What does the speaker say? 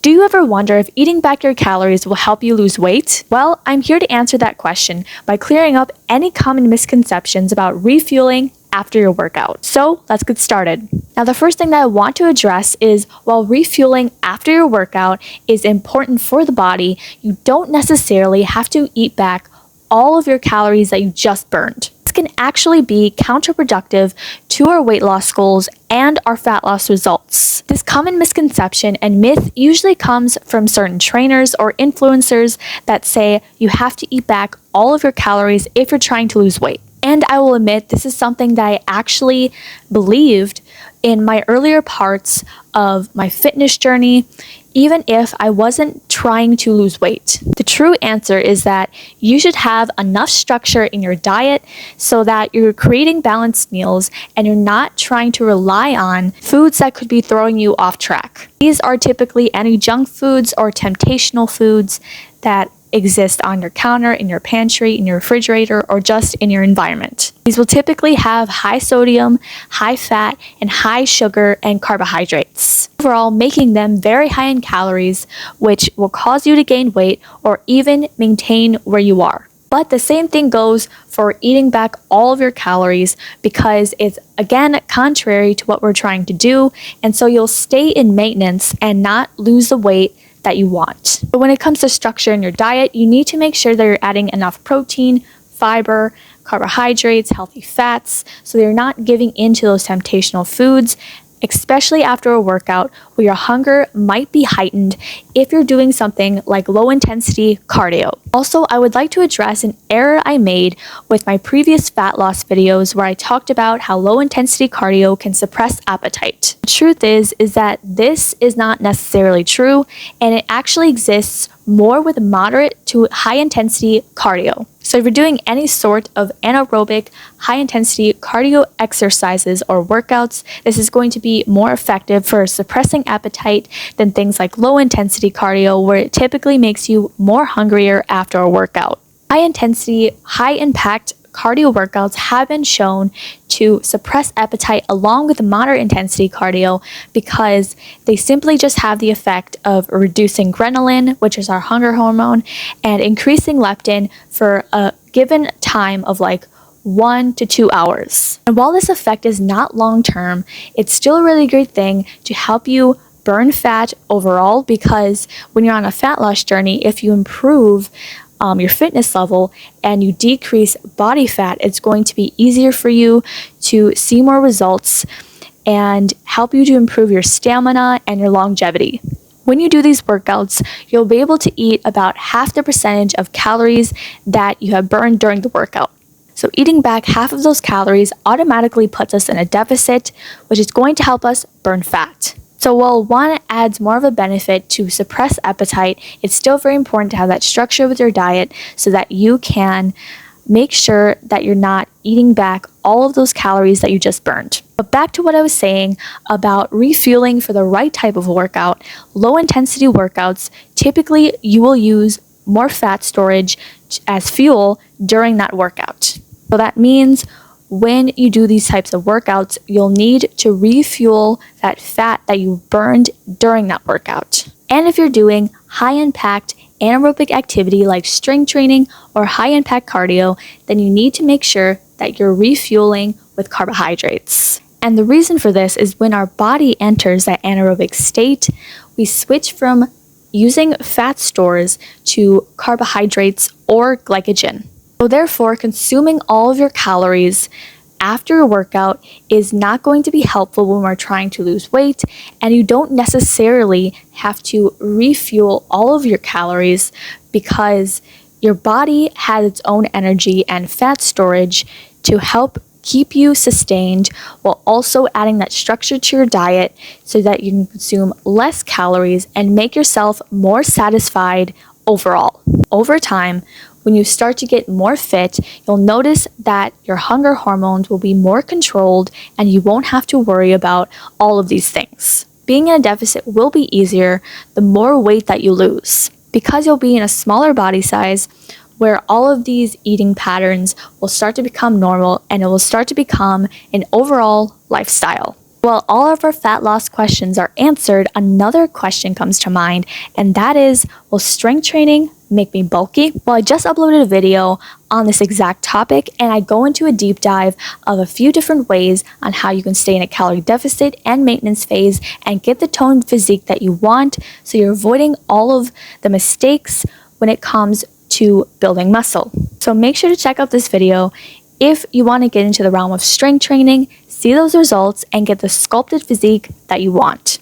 Do you ever wonder if eating back your calories will help you lose weight? Well, I'm here to answer that question by clearing up any common misconceptions about refueling after your workout. So let's get started. Now, the first thing that I want to address is while refueling after your workout is important for the body, you don't necessarily have to eat back all of your calories that you just burned. This can actually be counterproductive to our weight loss goals and our fat loss results. This common misconception and myth usually comes from certain trainers or influencers that say you have to eat back all of your calories if you're trying to lose weight. And I will admit, this is something that I actually believed in my earlier parts of my fitness journey, even if I wasn't trying to lose weight. The true answer is that you should have enough structure in your diet so that you're creating balanced meals and you're not trying to rely on foods that could be throwing you off track. These are typically any junk foods or temptational foods that exist on your counter, in your pantry, in your refrigerator, or just in your environment. These will typically have high sodium, high fat, and high sugar and carbohydrates, overall making them very high in calories, which will cause you to gain weight or even maintain where you are. But the same thing goes for eating back all of your calories because it's, again, contrary to what we're trying to do, and so you'll stay in maintenance and not lose the weight that you want. But when it comes to structure in your diet, you need to make sure that you're adding enough protein, fiber, carbohydrates, healthy fats, so that you're not giving into those temptational foods, especially after a workout where your hunger might be heightened if you're doing something like low intensity cardio. Also, I would like to address an error I made with my previous fat loss videos where I talked about how low intensity cardio can suppress appetite. The truth is that this is not necessarily true, and it actually exists more with moderate to high intensity cardio. So if you're doing any sort of anaerobic, high-intensity cardio exercises or workouts, this is going to be more effective for suppressing appetite than things like low-intensity cardio, where it typically makes you more hungrier after a workout. High-intensity, high-impact cardio workouts have been shown to suppress appetite along with moderate intensity cardio because they simply just have the effect of reducing ghrelin, which is our hunger hormone, and increasing leptin for a given time of like 1 to 2 hours. And while this effect is not long-term, it's still a really great thing to help you burn fat overall, because when you're on a fat loss journey, if you improve your fitness level and you decrease body fat, it's going to be easier for you to see more results and help you to improve your stamina and your longevity. When you do these workouts, you'll be able to eat about half the percentage of calories that you have burned during the workout. So eating back half of those calories automatically puts us in a deficit, which is going to help us burn fat. So while one adds more of a benefit to suppress appetite, it's still very important to have that structure with your diet so that you can make sure that you're not eating back all of those calories that you just burned. But back to what I was saying about refueling for the right type of workout, low intensity workouts, typically you will use more fat storage as fuel during that workout. So that means when you do these types of workouts, you'll need to refuel that fat that you burned during that workout. And if you're doing high-impact anaerobic activity like strength training or high-impact cardio, then you need to make sure that you're refueling with carbohydrates. And the reason for this is when our body enters that anaerobic state, we switch from using fat stores to carbohydrates or glycogen. So therefore, consuming all of your calories after a workout is not going to be helpful when we're trying to lose weight, and you don't necessarily have to refuel all of your calories because your body has its own energy and fat storage to help keep you sustained while also adding that structure to your diet so that you can consume less calories and make yourself more satisfied overall. Over time, when you start to get more fit, you'll notice that your hunger hormones will be more controlled and you won't have to worry about all of these things. Being in a deficit will be easier the more weight that you lose, because you'll be in a smaller body size where all of these eating patterns will start to become normal and it will start to become an overall lifestyle. While all of our fat loss questions are answered, another question comes to mind, and that is, will strength training make me bulky? Well, I just uploaded a video on this exact topic, and I go into a deep dive of a few different ways on how you can stay in a calorie deficit and maintenance phase and get the toned physique that you want, so you're avoiding all of the mistakes when it comes to building muscle. So make sure to check out this video if you want to get into the realm of strength training, see those results, and get the sculpted physique that you want.